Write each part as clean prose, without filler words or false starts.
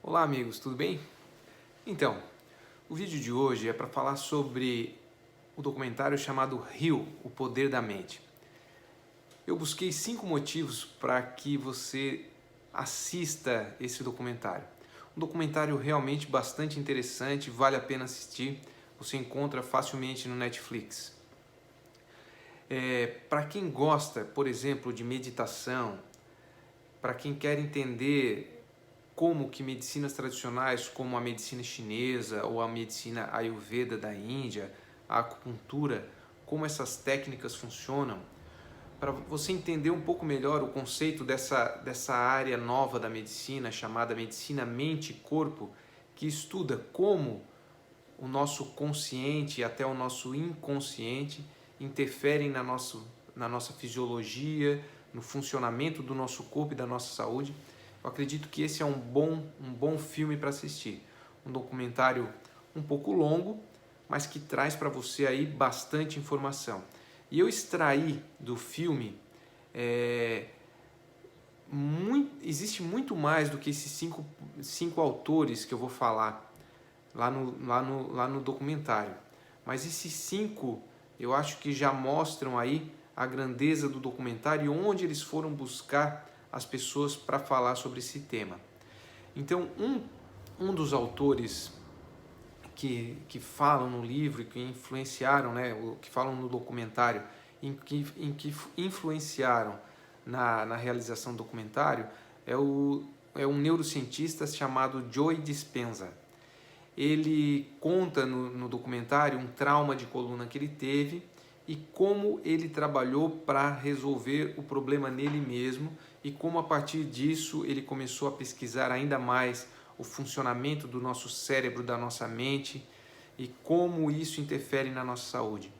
Olá amigos, tudo bem? Então, o vídeo de hoje é para falar sobre o documentário chamado Rio, o Poder da Mente. Eu busquei 5 motivos para que você assista esse documentário. Um documentário realmente bastante interessante, vale a pena assistir, você encontra facilmente no Netflix. Para quem gosta, por exemplo, de meditação, para quem quer entender como que medicinas tradicionais como a medicina chinesa ou a medicina ayurveda da Índia, a acupuntura, como essas técnicas funcionam, para você entender um pouco melhor o conceito dessa área nova da medicina chamada medicina mente e corpo, que estuda como o nosso consciente e até o nosso inconsciente interferem na nossa fisiologia, no funcionamento do nosso corpo e da nossa saúde. Eu acredito que esse é um bom filme para assistir. Um documentário um pouco longo, mas que traz para você aí bastante informação. E eu extraí do filme, existe muito mais do que esses cinco autores que eu vou falar lá no documentário. Mas esses 5 eu acho que já mostram aí a grandeza do documentário e onde eles foram buscar as pessoas para falar sobre esse tema. Então, um dos autores que falam no livro e que influenciaram, que falam no documentário, em que influenciaram na realização do documentário, é um neurocientista chamado Joe Dispenza. Ele conta no documentário um trauma de coluna que ele teve e como ele trabalhou para resolver o problema nele mesmo e como a partir disso ele começou a pesquisar ainda mais o funcionamento do nosso cérebro, da nossa mente e como isso interfere na nossa saúde.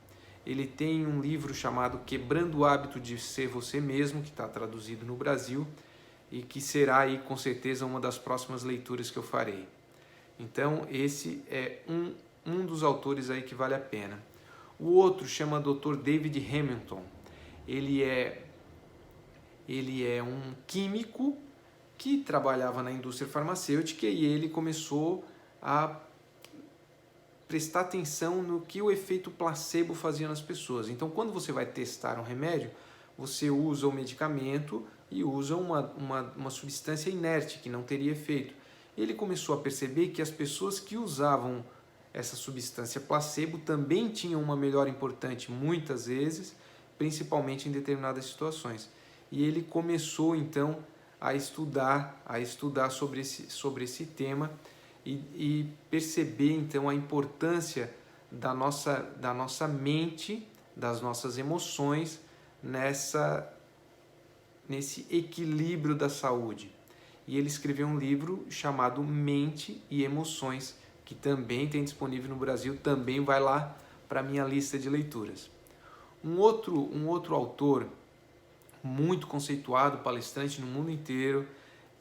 Ele tem um livro chamado Quebrando o Hábito de Ser Você Mesmo, que está traduzido no Brasil e que será aí com certeza uma das próximas leituras que eu farei. Então esse é um dos autores aí que vale a pena. O outro chama Dr. David Hamilton. Ele é um químico que trabalhava na indústria farmacêutica e ele começou a prestar atenção no que o efeito placebo fazia nas pessoas. Então, quando você vai testar um remédio, você usa o medicamento e usa uma substância inerte que não teria efeito. Ele começou a perceber que as pessoas que usavam essa substância placebo também tinham uma melhora importante muitas vezes, principalmente em determinadas situações. E ele começou então a estudar sobre esse tema e perceber então a importância da nossa mente, das nossas emoções nesse equilíbrio da saúde. E ele escreveu um livro chamado Mente e Emoções, que também tem disponível no Brasil, também vai lá para a minha lista de leituras. Um outro autor muito conceituado, palestrante no mundo inteiro,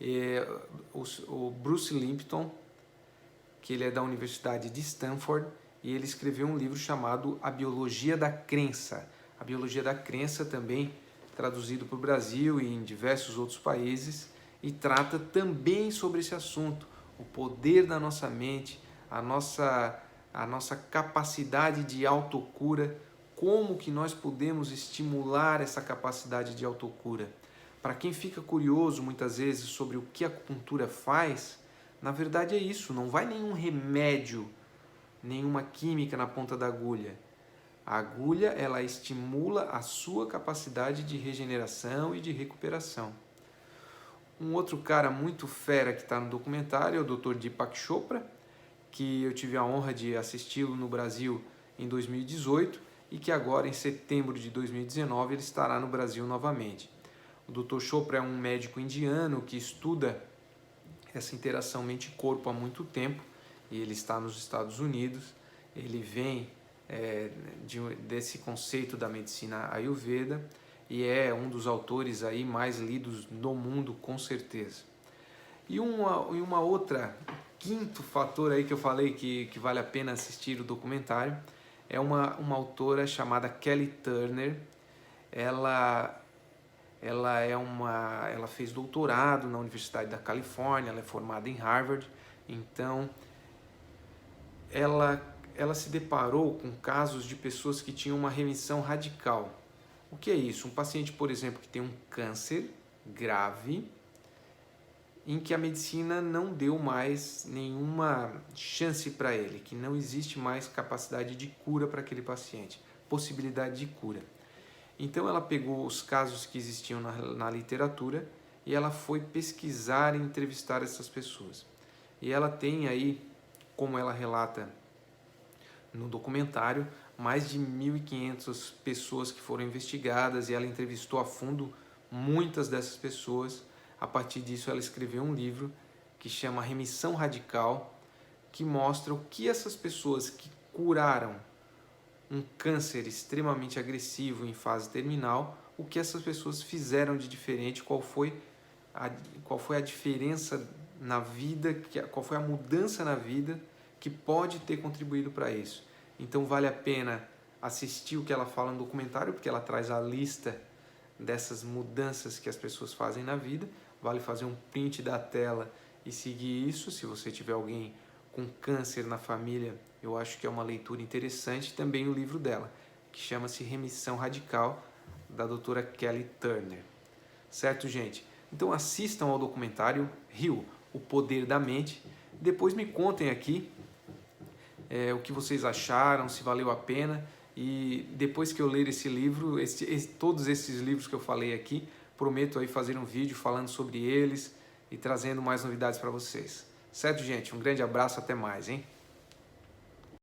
é o Bruce Lipton, que ele é da Universidade de Stanford, e ele escreveu um livro chamado A Biologia da Crença. A Biologia da Crença também traduzido para o Brasil e em diversos outros países, e trata também sobre esse assunto, o poder da nossa mente, a nossa capacidade de autocura, como que nós podemos estimular essa capacidade de autocura. Para quem fica curioso muitas vezes sobre o que a acupuntura faz, na verdade é isso, não vai nenhum remédio, nenhuma química na ponta da agulha. A agulha, ela estimula a sua capacidade de regeneração e de recuperação. Um outro cara muito fera que está no documentário é o Dr. Deepak Chopra, que eu tive a honra de assisti-lo no Brasil em 2018 e que agora, em setembro de 2019, ele estará no Brasil novamente. O Dr. Chopra é um médico indiano que estuda essa interação mente-corpo há muito tempo e ele está nos Estados Unidos. Ele vem desse conceito da medicina ayurveda e é um dos autores aí mais lidos no mundo, com certeza. E uma outra, quinto fator aí que eu falei que vale a pena assistir o documentário, é uma autora chamada Kelly Turner. Ela ela fez doutorado na Universidade da Califórnia, ela é formada em Harvard, então ela se deparou com casos de pessoas que tinham uma remissão radical. O que é isso? Um paciente, por exemplo, que tem um câncer grave, em que a medicina não deu mais nenhuma chance para ele, que não existe mais capacidade de cura para aquele paciente, possibilidade de cura. Então ela pegou os casos que existiam na literatura e ela foi pesquisar e entrevistar essas pessoas. E ela tem aí, como ela relata no documentário, mais de 1.500 pessoas que foram investigadas e ela entrevistou a fundo muitas dessas pessoas. A partir disso ela escreveu um livro que chama Remissão Radical, que mostra o que essas pessoas que curaram um câncer extremamente agressivo em fase terminal, o que essas pessoas fizeram de diferente, qual foi a diferença na vida, qual foi a mudança na vida que pode ter contribuído para isso. Então vale a pena assistir o que ela fala no documentário, porque ela traz a lista dessas mudanças que as pessoas fazem na vida. Vale fazer um print da tela e seguir isso. Se você tiver alguém com câncer na família, eu acho que é uma leitura interessante. Também o livro dela, que chama-se Remissão Radical, da doutora Kelly Turner. Certo, gente? Então assistam ao documentário Heal, O Poder da Mente. Depois me contem aqui o que vocês acharam, se valeu a pena. E depois que eu ler esse livro, todos esses livros que eu falei aqui, prometo aí fazer um vídeo falando sobre eles e trazendo mais novidades para vocês. Certo, gente? Um grande abraço, até mais, hein?